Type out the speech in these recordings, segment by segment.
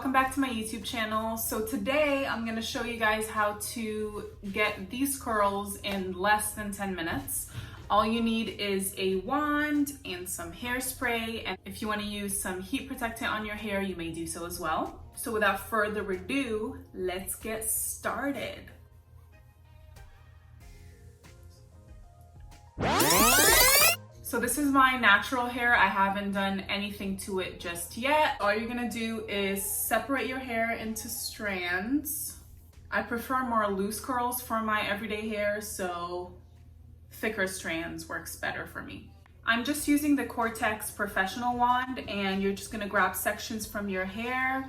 welcome back to my YouTube channel. So today I'm going to show you guys how to get these curls in less than 10 minutes. All you need is a wand and some hairspray, and if you want to use some heat protectant on your hair, you may do so as well. So without further ado, let's get started. So this is my natural hair. I haven't done anything to it just yet. All you're gonna do is separate your hair into strands. I prefer more loose curls for my everyday hair, so thicker strands works better for me. I'm just using the Cortex professional wand, and you're just gonna grab sections from your hair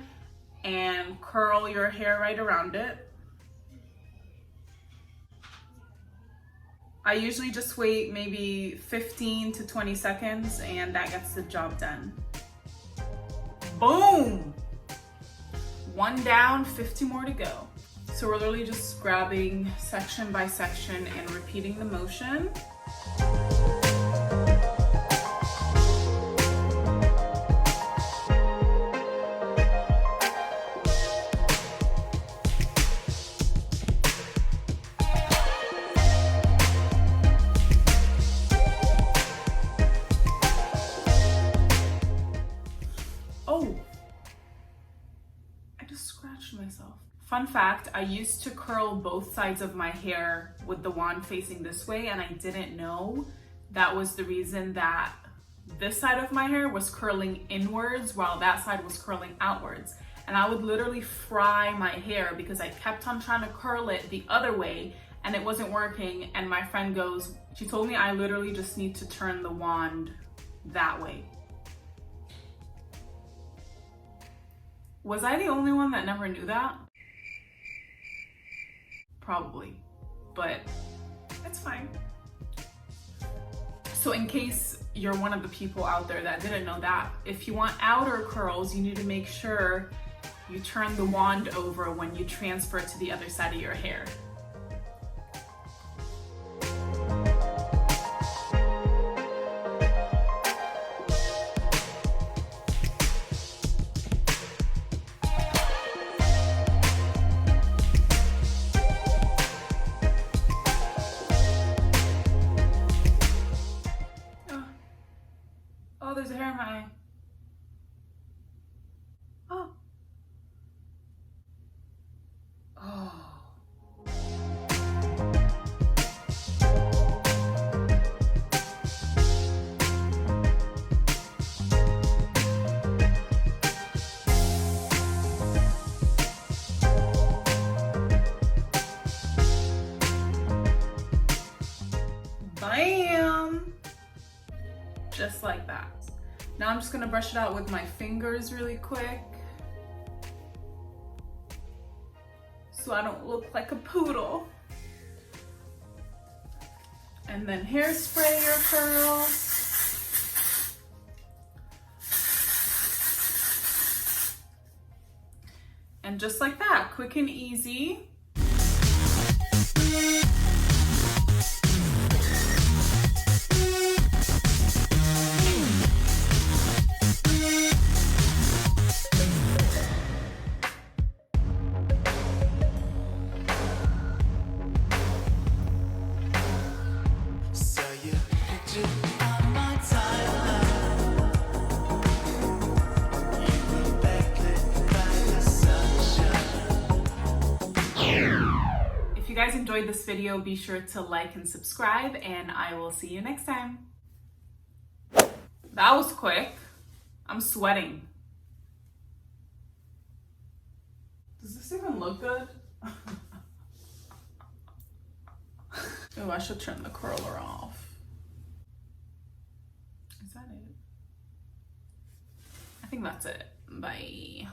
and curl your hair right around it. I usually just wait maybe 15 to 20 seconds and that gets the job done. Boom! One down, 50 more to go. So we're literally just grabbing section by section and repeating the motion. Oh, I just scratched myself. Fun fact, I used to curl both sides of my hair with the wand facing this way, and I didn't know that was the reason that this side of my hair was curling inwards while that side was curling outwards. And I would literally fry my hair because I kept on trying to curl it the other way and it wasn't working. And my friend goes, she told me I literally just need to turn the wand that way. Was I the only one that never knew that? Probably, but it's fine. So in case you're one of the people out there that didn't know that, if you want outer curls, you need to make sure you turn the wand over when you transfer to the other side of your hair. Oh, there's a hair in my eye. Oh. Oh. Bam! Just like that. Now I'm just gonna brush it out with my fingers really quick so I don't look like a poodle. And then hairspray your curls. And just like that, quick and easy. If you guys enjoyed this video, be sure to like and subscribe, and I will see you next time. That was quick. I'm sweating. Does this even look good? Oh, I should turn the curler off. Is that it? I think that's it. Bye.